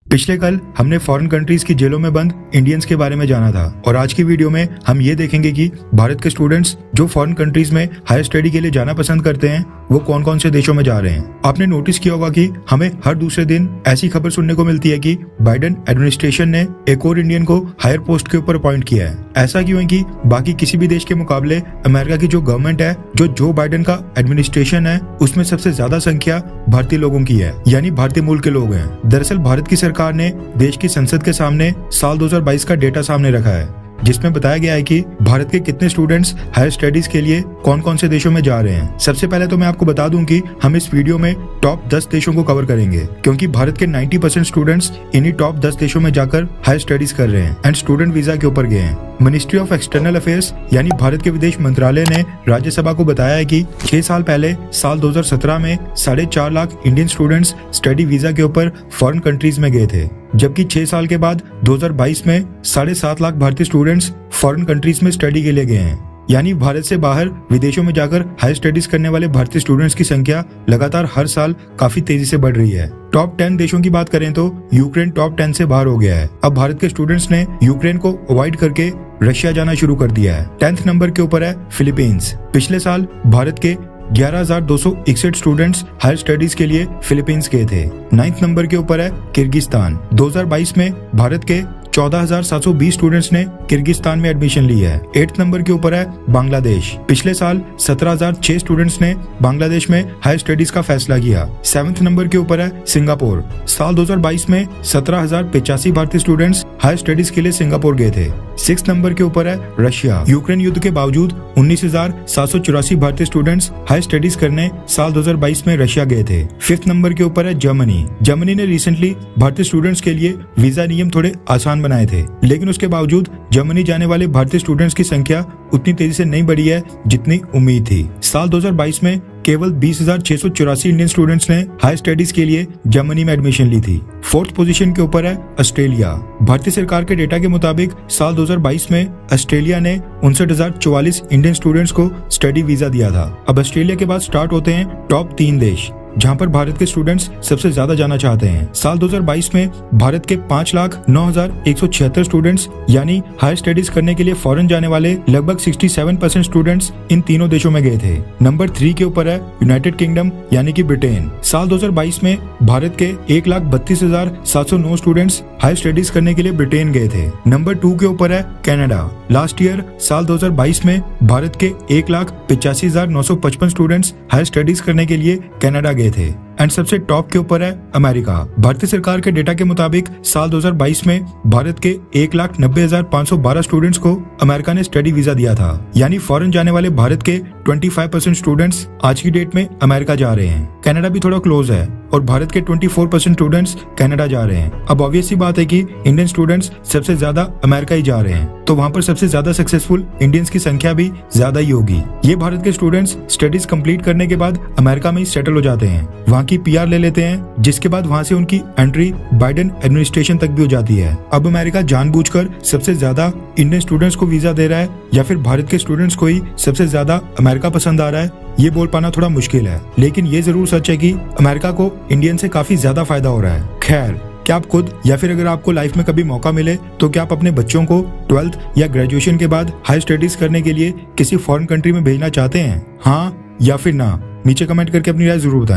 पिछले कल हमने फॉरेन कंट्रीज की जेलों में बंद इंडियंस के बारे में जाना था और आज की वीडियो में हम ये देखेंगे कि भारत के स्टूडेंट्स जो फॉरेन कंट्रीज में हायर स्टडी के लिए जाना पसंद करते हैं वो कौन कौन से देशों में जा रहे हैं। आपने नोटिस किया होगा कि हमें हर दूसरे दिन ऐसी खबर सुनने को मिलती है कि बाइडेन एडमिनिस्ट्रेशन ने एक और इंडियन को हायर पोस्ट के ऊपर अपॉइंट किया है। ऐसा क्यों है कि बाकी किसी भी देश के मुकाबले अमेरिका की जो गवर्नमेंट है, जो बाइडेन का एडमिनिस्ट्रेशन है, उसमें सबसे ज्यादा संख्या भारतीय लोगों की है, यानी भारतीय मूल के लोग हैं। दरअसल भारत की सरकार ने देश की संसद के सामने साल 2022 का डेटा सामने रखा है, जिसमें बताया गया है कि भारत के कितने स्टूडेंट्स हायर स्टडीज के लिए कौन कौन से देशों में जा रहे हैं। सबसे पहले तो मैं आपको बता दूं कि हम इस वीडियो में टॉप 10 देशों को कवर करेंगे, क्योंकि भारत के 90% स्टूडेंट्स इन्हीं टॉप 10 देशों में जाकर हायर स्टडीज कर रहे हैं एंड स्टूडेंट वीजा के ऊपर गए हैं। मिनिस्ट्री ऑफ एक्सटर्नल अफेयर्स यानी भारत के विदेश मंत्रालय ने राज्यसभा को बताया है कि 6 साल पहले साल 2017 में 4.5 lakh Indian students study visa के ऊपर फॉरेन कंट्रीज में गए थे, जबकि 6 साल के बाद 2022 में 7.5 लाख भारतीय स्टूडेंट्स फॉरेन कंट्रीज में स्टडी के लिए गए हैं। यानी भारत से बाहर विदेशों में जाकर हायर स्टडीज करने वाले भारतीय स्टूडेंट्स की संख्या लगातार हर साल काफी तेजी से बढ़ रही है। टॉप 10 देशों की बात करें तो यूक्रेन टॉप 10 से बाहर हो गया है। अब भारत के स्टूडेंट्स ने यूक्रेन को अवॉइड करके रशिया जाना शुरू कर दिया है। 10th नंबर के ऊपर है फिलीपींस। पिछले साल भारत के 11,261 स्टूडेंट्स हायर स्टडीज के लिए फिलीपींस गए थे। 9th नंबर के ऊपर है किर्गिस्तान। 2022 में भारत के 14,720 स्टूडेंट्स ने किर्गिस्तान में एडमिशन ली है। 8th नंबर के ऊपर है बांग्लादेश। पिछले साल 17,006 स्टूडेंट्स ने बांग्लादेश में हायर स्टडीज का फैसला किया। 7th नंबर के ऊपर है सिंगापुर। साल 2022 में 17,085 भारतीय स्टूडेंट्स हायर स्टडीज के लिए सिंगापुर गए थे। 6th नंबर के ऊपर है रशिया। यूक्रेन युद्ध के बावजूद 19,784 भारतीय स्टूडेंट्स हायर स्टडीज करने साल 2022 में रशिया गए थे। 5th नंबर के ऊपर है जर्मनी। जर्मनी ने रिसेंटली भारतीय स्टूडेंट्स के लिए वीजा नियम थोड़े आसान बनाए थे, लेकिन उसके बावजूद जर्मनी जाने वाले भारतीय स्टूडेंट्स की संख्या उतनी तेजी से नहीं बढ़ी है जितनी उम्मीद थी। साल 2022 में केवल 20,684 इंडियन स्टूडेंट्स ने हायर स्टडीज के लिए जर्मनी में एडमिशन ली थी। 4th पोजीशन के ऊपर है ऑस्ट्रेलिया। भारतीय सरकार के डेटा के मुताबिक साल 2022 में ऑस्ट्रेलिया ने 59,044 इंडियन स्टूडेंट्स को स्टडी वीजा दिया था। अब ऑस्ट्रेलिया के बाद स्टार्ट होते हैं टॉप 3 देश जहां पर भारत के स्टूडेंट्स सबसे ज्यादा जाना चाहते हैं। साल 2022 में भारत के 5,09,176 स्टूडेंट्स यानी हायर स्टडीज करने के लिए फॉरेन जाने वाले लगभग 67% स्टूडेंट्स इन तीनों देशों में गए थे। नंबर 3 के ऊपर है यूनाइटेड किंगडम यानी कि ब्रिटेन। साल 2022 में भारत के 1,32,709 स्टूडेंट्स हायर स्टडीज करने के लिए ब्रिटेन गए थे। नंबर 2 के ऊपर है कनाडा। लास्ट ईयर साल 2022 में भारत के 1,85,955 स्टूडेंट्स हायर स्टडीज करने के लिए कनाडा गए थे। एंड सबसे टॉप के ऊपर है अमेरिका। भारतीय सरकार के डेटा के मुताबिक साल 2022 में भारत के 1,90,512 स्टूडेंट्स को अमेरिका ने स्टडी वीजा दिया था। यानी फॉरेन जाने वाले भारत के 25% स्टूडेंट्स आज की डेट में अमेरिका जा रहे हैं। कनाडा भी थोड़ा क्लोज है और भारत के 24% स्टूडेंट्स कनाडा जा रहे हैं। अब ऑब्वियस सी बात है कि इंडियन स्टूडेंट्स सबसे ज्यादा अमेरिका ही जा रहे हैं, तो वहाँ पर सबसे ज्यादा सक्सेसफुल इंडियंस की संख्या भी ज्यादा ही होगी। ये भारत के स्टूडेंट्स स्टडीज कंप्लीट करने के बाद अमेरिका में ही सेटल हो जाते हैं, वहाँ की PR ले लेते हैं, जिसके बाद वहाँ से उनकी एंट्री बाइडेन एडमिनिस्ट्रेशन तक भी हो जाती है। अब अमेरिका जानबूझकर सबसे ज्यादा इंडियन स्टूडेंट्स को वीजा दे रहा है या फिर भारत के स्टूडेंट्स को ही सबसे ज्यादा अमेरिका पसंद आ रहा है, ये बोल पाना थोड़ा मुश्किल है। लेकिन ये जरूर सच है कि अमेरिका को इंडियन से काफी ज्यादा फायदा हो रहा है। खैर, क्या आप खुद या फिर अगर आपको लाइफ में कभी मौका मिले तो क्या आप अपने बच्चों को 12th या ग्रेजुएशन के बाद हायर स्टडीज करने के लिए किसी फॉरेन कंट्री में भेजना चाहते हैं? हाँ या फिर ना? नीचे कमेंट करके अपनी राय जरूर बताएं।